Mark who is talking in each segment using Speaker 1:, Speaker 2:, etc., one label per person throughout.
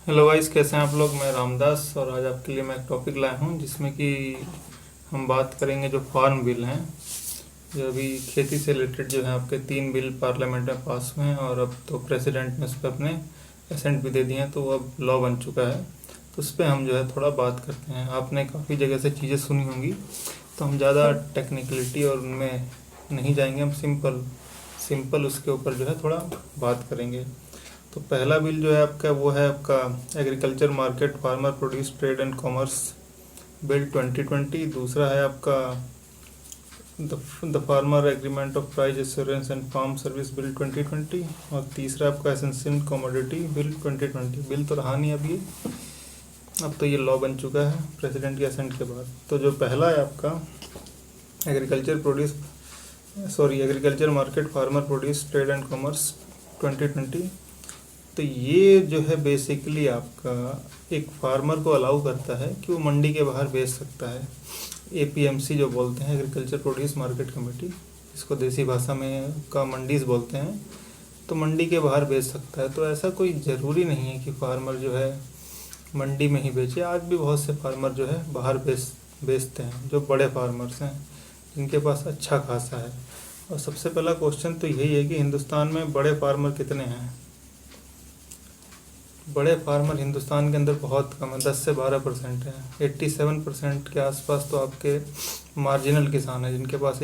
Speaker 1: Hello guys, कैसे हैं आप लोग। मैं रामदास और आज आपके लिए मैं एक टॉपिक लाया हूं जिसमें कि हम बात करेंगे जो फार्म बिल हैं। जो अभी खेती से रिलेटेड जो है आपके 3 बिल पार्लियामेंट में पास हुए हैं और अब तो प्रेसिडेंट ने उस पर अपने एसेंट भी दे दिए हैं, तो वो अब लॉ बन चुका है। तो उस पर हम जो है थोड़ा बात करते हैं। आपने काफ़ी जगह से चीज़ें सुनी होंगी, तो हम ज़्यादा टेक्निकलिटी और उनमें नहीं जाएंगे। हम सिंपल सिंपल उसके ऊपर जो है थोड़ा बात करेंगे। तो पहला बिल जो है आपका वो है आपका agriculture market farmer produce trade and commerce bill 2020। दूसरा है आपका the farmer agreement of price assurance and farm service bill 2020। और तीसरा आपका एसेंशियल कमोडिटी बिल 2020। बिल तो रहा नहीं अब ये, अब तो ये लॉ बन चुका है प्रेसिडेंट के असेंट के बाद। तो जो पहला है आपका agriculture market farmer produce trade and commerce 2020। तो ये जो है बेसिकली आपका एक फार्मर को अलाउ करता है कि वो मंडी के बाहर बेच सकता है। एपीएमसी जो बोलते हैं, एग्रीकल्चर प्रोड्यूस मार्केट कमेटी, इसको देसी भाषा में का मंडीज बोलते हैं। तो मंडी के बाहर बेच सकता है। तो ऐसा कोई ज़रूरी नहीं है कि फार्मर जो है मंडी में ही बेचे। आज भी बहुत से फार्मर जो है बाहर बेचते हैं, जो बड़े फार्मर्स हैं जिनके पास अच्छा खासा है। और सबसे पहला क्वेश्चन तो यही है कि हिंदुस्तान में बड़े फार्मर कितने हैं। बड़े फार्मर हिंदुस्तान के अंदर बहुत कम है, 10 से 12% है। 87% के आसपास तो आपके मार्जिनल किसान हैं जिनके पास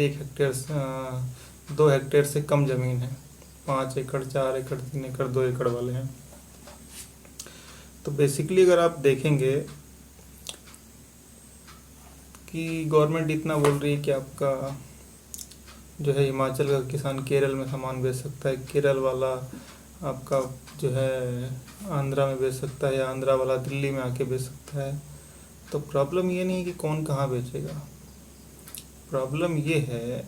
Speaker 1: 2 हेक्टेयर से कम ज़मीन है। 5 एकड़, 4 एकड़, 3 एकड़, 2 एकड़ वाले हैं। तो बेसिकली अगर आप देखेंगे कि गवर्नमेंट इतना बोल रही है कि आपका जो है हिमाचल का किसान केरल में सामान बेच सकता है, केरल वाला आपका जो है आंध्रा में बेच सकता है, या आंध्रा वाला दिल्ली में आके बेच सकता है। तो प्रॉब्लम ये नहीं है कि कौन कहाँ बेचेगा। प्रॉब्लम ये है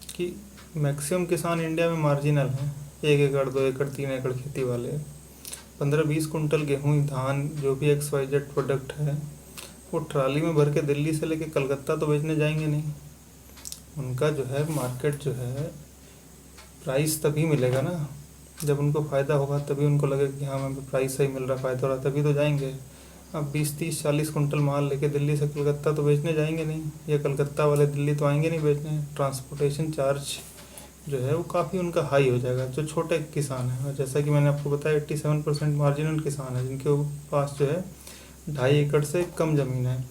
Speaker 1: कि मैक्सिमम किसान इंडिया में मार्जिनल हैं। 1 एकड़, 2 एकड़, 3 एकड़ खेती वाले 15-20 कुंटल गेहूँ, धान, जो भी XYZ प्रोडक्ट है, वो ट्राली में भर के दिल्ली से लेके कलकत्ता तो बेचने जाएंगे नहीं। उनका जो है मार्केट जो है प्राइस तभी मिलेगा ना जब उनको फ़ायदा होगा, तभी उनको लगेगा कि हाँ हमें प्राइस सही मिल रहा, फ़ायदा हो रहा, तभी तो जाएंगे। अब 20-30-40 कुंटल माल लेके दिल्ली से कलकत्ता तो बेचने जाएंगे नहीं, या कलकत्ता वाले दिल्ली तो आएंगे नहीं बेचने। ट्रांसपोर्टेशन चार्ज जो है वो काफ़ी उनका हाई हो जाएगा, जो छोटे किसान हैं। और जैसा कि मैंने आपको बताया 87% मार्जिनल किसान है जिनके पास जो है 2.5 एकड़ से कम ज़मीन है।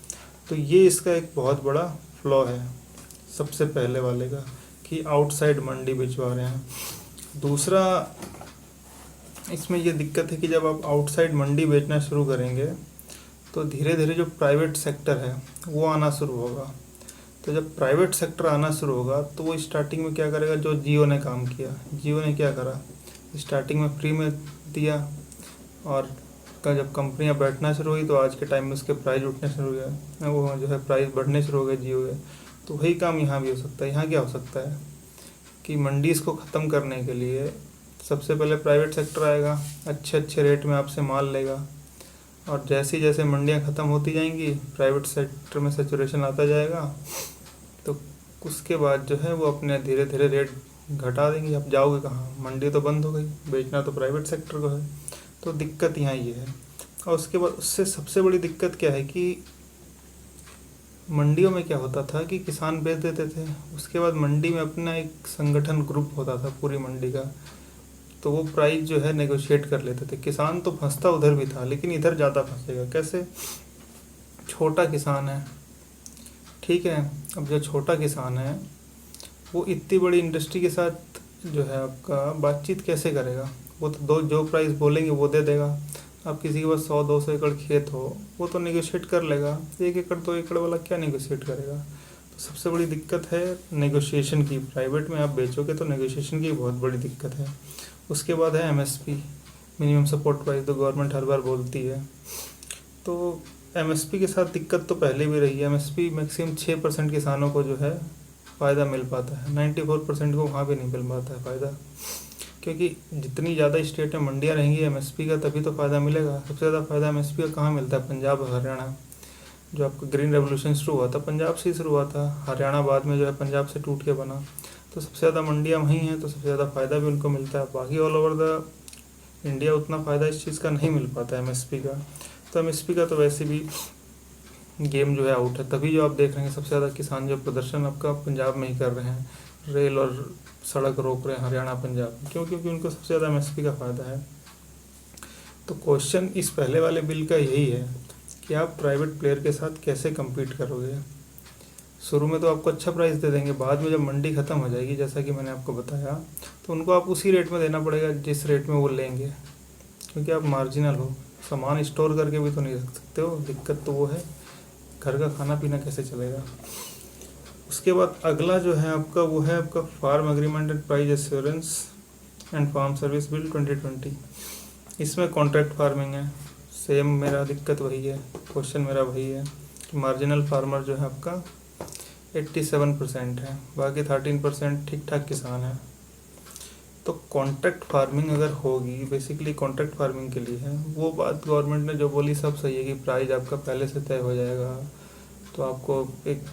Speaker 1: तो ये इसका एक बहुत बड़ा फ्लॉ है सबसे पहले वाले का, कि आउटसाइड मंडी भिजवा रहे हैं। दूसरा इसमें ये दिक्कत है कि जब आप आउटसाइड मंडी बेचना शुरू करेंगे तो धीरे धीरे जो प्राइवेट सेक्टर है वो आना शुरू होगा। तो जब प्राइवेट सेक्टर आना शुरू होगा तो वो स्टार्टिंग में क्या करेगा, जो जियो ने काम किया, जियो ने क्या करा, स्टार्टिंग में फ्री में दिया, और जब कंपनियां बैठना शुरू हुई तो आज के टाइम में उसके प्राइस उठने शुरू हो गए, वो जो है प्राइस बढ़ने शुरू हो गए जियो के। तो वही काम यहाँ भी हो सकता है। यहाँ क्या हो सकता है कि मंडीज़ को ख़त्म करने के लिए सबसे पहले प्राइवेट सेक्टर आएगा, अच्छे अच्छे रेट में आपसे माल लेगा, और जैसे जैसे मंडियाँ ख़त्म होती जाएंगी प्राइवेट सेक्टर में सेचुरेशन आता जाएगा, तो उसके बाद जो है वो अपने धीरे धीरे रेट घटा देंगे। अब जाओगे कहाँ, मंडी तो बंद हो गई, बेचना तो प्राइवेट सेक्टर को है। तो दिक्कत यहाँ ये है। और उसके बाद उससे सबसे बड़ी दिक्कत क्या है कि मंडियों में क्या होता था कि किसान बेच देते थे, उसके बाद मंडी में अपना एक संगठन ग्रुप होता था पूरी मंडी का, तो वो प्राइस जो है नेगोशिएट कर लेते थे। किसान तो फंसता उधर भी था, लेकिन इधर ज़्यादा फंसेगा। कैसे, छोटा किसान है, ठीक है, अब जो छोटा किसान है वो इतनी बड़ी इंडस्ट्री के साथ जो है आपका बातचीत कैसे करेगा। वो तो जो प्राइस बोलेंगे वो दे देगा। अब किसी के पास 100-200 एकड़ खेत हो, वो तो नेगोशिएट कर लेगा। 1 एकड़ 2 एकड़ वाला क्या नेगोशिएट करेगा। तो सबसे बड़ी दिक्कत है नेगोशिएशन की। प्राइवेट में आप बेचोगे तो नेगोशिएशन की बहुत बड़ी दिक्कत है। उसके बाद है एमएसपी, मिनिमम सपोर्ट प्राइस, तो गवर्नमेंट हर बार बोलती है। तो एमएसपी के साथ दिक्कत तो पहले भी रही है। एमएसपी मैक्सिमम 6% किसानों को जो है फ़ायदा मिल पाता है, 94% को वहाँ भी नहीं मिल पाता है फ़ायदा, क्योंकि जितनी ज़्यादा स्टेट में मंडियाँ रहेंगी एमएसपी का, तभी तो फ़ायदा मिलेगा। सबसे ज़्यादा फ़ायदा एमएसपी का कहाँ मिलता है, पंजाब और हरियाणा। जो आपका ग्रीन रेवोल्यूशन शुरू हुआ था पंजाब से ही शुरू हुआ था, हरियाणा बाद में जो है पंजाब से टूट के बना। तो सबसे ज़्यादा मंडियाँ वहीं हैं, तो सबसे ज़्यादा फ़ायदा भी उनको मिलता है। बाकी ऑल ओवर द इंडिया उतना फ़ायदा इस चीज़ का नहीं मिल पाता है एमएसपी का। तो एमएसपी का तो वैसे भी गेम जो है आउट है। तभी जो आप देख रहे हैं सबसे ज़्यादा किसान जो प्रदर्शन आपका पंजाब में ही कर रहे हैं, रेल और सड़क रोक रहे हैं हरियाणा पंजाब में। क्यों? क्योंकि उनको सबसे ज़्यादा एमएसपी का फ़ायदा है। तो क्वेश्चन इस पहले वाले बिल का यही है कि आप प्राइवेट प्लेयर के साथ कैसे कम्पीट करोगे। शुरू में तो आपको अच्छा प्राइस दे देंगे, बाद में जब मंडी ख़त्म हो जाएगी जैसा कि मैंने आपको बताया, तो उनको आप उसी रेट में देना पड़ेगा जिस रेट में वो लेंगे, क्योंकि आप मार्जिनल हो। सामान स्टोर करके भी तो नहीं रख सकते हो। दिक्कत तो वो है, घर का खाना पीना कैसे चलेगा। उसके बाद अगला जो है आपका वो है आपका farm agreement and price assurance and farm service bill 2020। इसमें कॉन्ट्रैक्ट फार्मिंग है। सेम मेरा दिक्कत वही है, क्वेश्चन मेरा वही है कि मार्जिनल फार्मर जो है आपका 87% है, बाकी 13% ठीक ठाक किसान है। तो कॉन्ट्रैक्ट फार्मिंग अगर होगी, बेसिकली कॉन्ट्रैक्ट फार्मिंग के लिए है, वो बात गवर्नमेंट ने जो बोली सब सही है कि प्राइस आपका पहले से तय हो जाएगा, तो आपको एक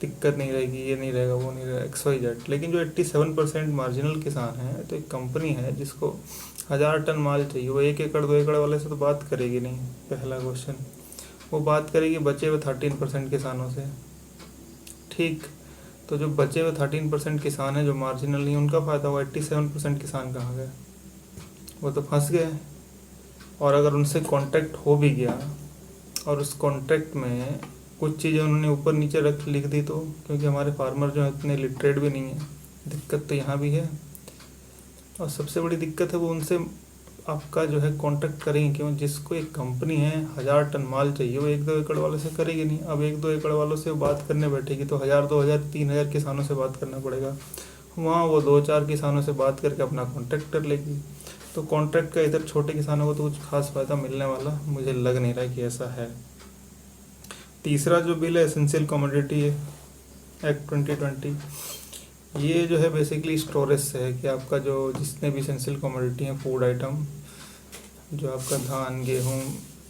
Speaker 1: दिक्कत नहीं रहेगी, ये नहीं रहेगा, वो नहीं रहेगा, XYZ। लेकिन जो 87% मार्जिनल किसान है, तो एक कंपनी है जिसको 1000 टन माल चाहिए, वो 1 एकड़ 2 एकड़ वाले से तो बात करेगी नहीं। पहला क्वेश्चन, वो बात करेगी बचे हुए 13% किसानों से। ठीक, तो जो बचे हुए 13% किसान हैं जो मार्जिनल नहीं, उनका फ़ायदा हुआ। 87% किसान कहाँ गए? वो तो फंस गए। और अगर उनसे कॉन्ट्रैक्ट हो भी गया और उस कॉन्ट्रैक्ट में कुछ चीज़ें उन्होंने ऊपर नीचे लिख दी, तो क्योंकि हमारे फार्मर जो है इतने लिटरेट भी नहीं है, दिक्कत तो यहाँ भी है। और सबसे बड़ी दिक्कत है वो उनसे आपका जो है कॉन्ट्रैक्ट करेंगे क्यों? जिसको एक कंपनी है 1000 टन माल चाहिए, वो 1-2 एकड़ वाले से करेगी नहीं। अब 1-2 एकड़ वालों से बात करने बैठेगी तो 1000, 2000, 3000 किसानों से बात करना पड़ेगा। वहाँ वो 2-4 किसानों से बात करके अपना कॉन्ट्रैक्ट कर लेगी। तो कॉन्ट्रैक्ट का इधर छोटे किसानों को तो कुछ खास फ़ायदा मिलने वाला मुझे लग नहीं रहा कि ऐसा है। तीसरा जो बिल है एसेंशियल कमोडिटी एक्ट 2020, ये जो है बेसिकली स्टोरेज से है कि आपका जो जितने भी एसेंशियल कमोडिटी हैं, फूड आइटम, जो आपका धान, गेहूँ,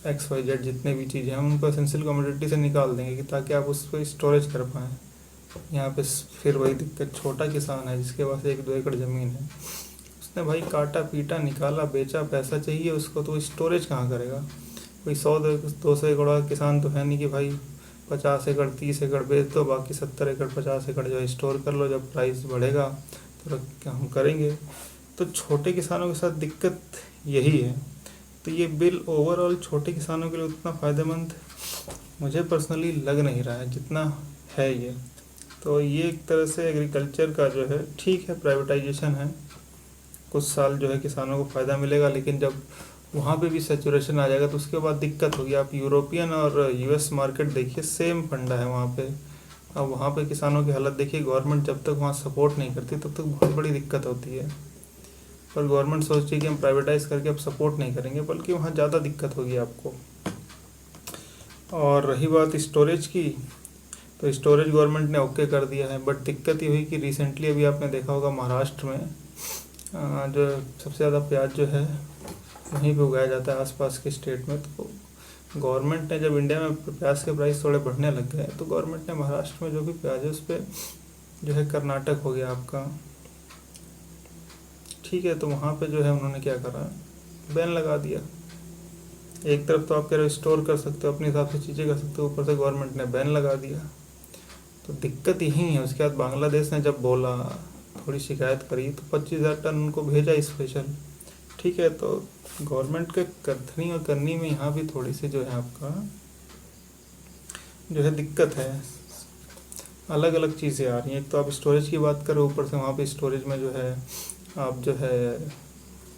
Speaker 1: XYZ जितने भी चीज़ें हैं, उनको एसेंशियल कमोडिटी से निकाल देंगे कि ताकि आप उस पर स्टोरेज कर पाएँ। यहाँ पे फिर वही दिक्कत, छोटा किसान है जिसके पास 1-2 एकड़ ज़मीन है, उसने भाई काटा पीटा निकाला बेचा, पैसा चाहिए उसको, तो स्टोरेज कहाँ करेगा? कोई 100-200 एकड़ वाला किसान तो है नहीं कि भाई 50 एकड़ 30 एकड़ बेच दो, बाकी 70 एकड़ 50 एकड़ जो है स्टोर कर लो, जब प्राइस बढ़ेगा तो हम करेंगे। तो छोटे किसानों के साथ दिक्कत यही है। तो ये बिल ओवरऑल छोटे किसानों के लिए उतना फ़ायदेमंद मुझे पर्सनली लग नहीं रहा है जितना है ये। तो ये एक तरह से एग्रीकल्चर का जो है ठीक है, प्राइवेटाइजेशन है, कुछ साल जो है किसानों को फ़ायदा मिलेगा, लेकिन जब वहाँ पे भी सैचुरेशन आ जाएगा तो उसके बाद दिक्कत होगी। आप यूरोपियन और US मार्केट देखिए, सेम फंडा है वहाँ पे। अब वहाँ पे किसानों की हालत देखिए, गवर्नमेंट जब तक वहाँ सपोर्ट नहीं करती तब तक बहुत बड़ी दिक्कत होती है। पर गवर्नमेंट सोचती है कि हम प्राइवेटाइज़ करके अब सपोर्ट नहीं करेंगे, बल्कि वहाँ ज़्यादा दिक्कत होगी आपको। और रही बात स्टोरेज की, तो स्टोरेज गवर्नमेंट ने ओके कर दिया है, बट दिक्कत ये हुई कि रिसेंटली अभी आपने देखा होगा महाराष्ट्र में जो सबसे ज़्यादा प्याज जो है वहीं पे उगाया जाता है आसपास के स्टेट में। तो गवर्नमेंट ने जब इंडिया में प्याज के प्राइस थोड़े बढ़ने लग गए, तो गवर्नमेंट ने महाराष्ट्र में जो भी प्याज है उस पर जो है, कर्नाटक हो गया आपका, ठीक है, तो वहाँ पे जो है उन्होंने क्या करा, बैन लगा दिया। एक तरफ तो आप कह रहे हो स्टोर कर सकते हो, अपने हिसाब से चीज़ें कर सकते हो, ऊपर से गवर्नमेंट ने बैन लगा दिया। तो दिक्कत यही है। उसके बाद बांग्लादेश ने जब बोला, थोड़ी शिकायत करी, तो 25,000 टन उनको भेजा स्पेशल, ठीक है। तो गवर्नमेंट के कथनी और करनी में यहाँ भी थोड़ी सी जो है आपका जो है दिक्कत है, अलग अलग चीज़ें आ रही हैं। एक तो आप स्टोरेज की बात करो, ऊपर से वहाँ पे स्टोरेज में जो है आप जो है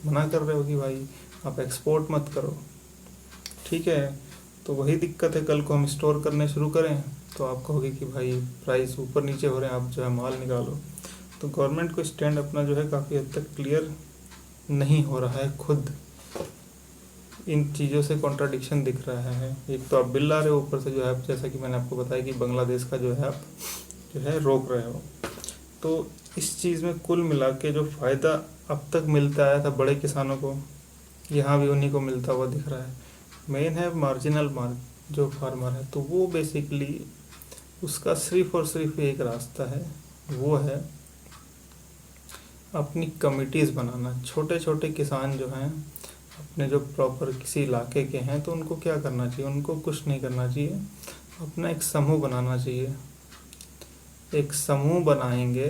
Speaker 1: मना कर रहे हो कि भाई आप एक्सपोर्ट मत करो, ठीक है। तो वही दिक्कत है, कल को हम स्टोर करने शुरू करें तो आप कहोगे कि भाई प्राइस ऊपर नीचे हो रहे हैं, आप जो है माल निकालो। तो गवर्नमेंट को स्टैंड अपना जो है काफ़ी हद तक क्लियर नहीं हो रहा है, खुद इन चीज़ों से कॉन्ट्राडिक्शन दिख रहा है। एक तो आप बिल ला रहे हो, ऊपर से जो है जैसा कि मैंने आपको बताया कि बांग्लादेश का जो है आप जो है रोक रहे हो। तो इस चीज़ में कुल मिला के जो फ़ायदा अब तक मिलता आया था बड़े किसानों को, यहाँ भी उन्हीं को मिलता हुआ दिख रहा है। मेन है मार्जिनल जो फार्मर है, तो वो बेसिकली उसका सिर्फ और सिर्फ एक रास्ता है, वो है अपनी कमिटीज़ बनाना। छोटे छोटे किसान जो हैं अपने जो प्रॉपर किसी इलाके के हैं तो उनको क्या करना चाहिए, उनको कुछ नहीं करना चाहिए, अपना एक समूह बनाना चाहिए। एक समूह बनाएंगे,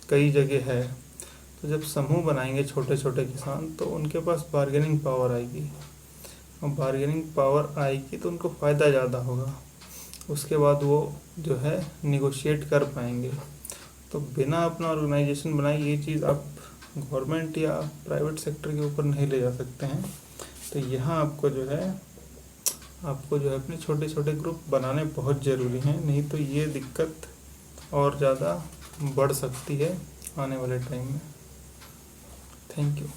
Speaker 1: कई जगह है, तो जब समूह बनाएंगे छोटे छोटे किसान तो उनके पास बार्गेनिंग पावर आएगी, और बार्गेनिंग पावर आएगी तो उनको फ़ायदा ज़्यादा होगा। उसके बाद वो जो है निगोशिएट कर पाएंगे। तो बिना अपना ऑर्गेनाइजेशन बनाए ये चीज़ आप गवर्नमेंट या प्राइवेट सेक्टर के ऊपर नहीं ले जा सकते हैं। तो यहाँ आपको जो है अपने छोटे छोटे ग्रुप बनाने बहुत ज़रूरी हैं, नहीं तो ये दिक्कत और ज़्यादा बढ़ सकती है आने वाले टाइम में। Thank you.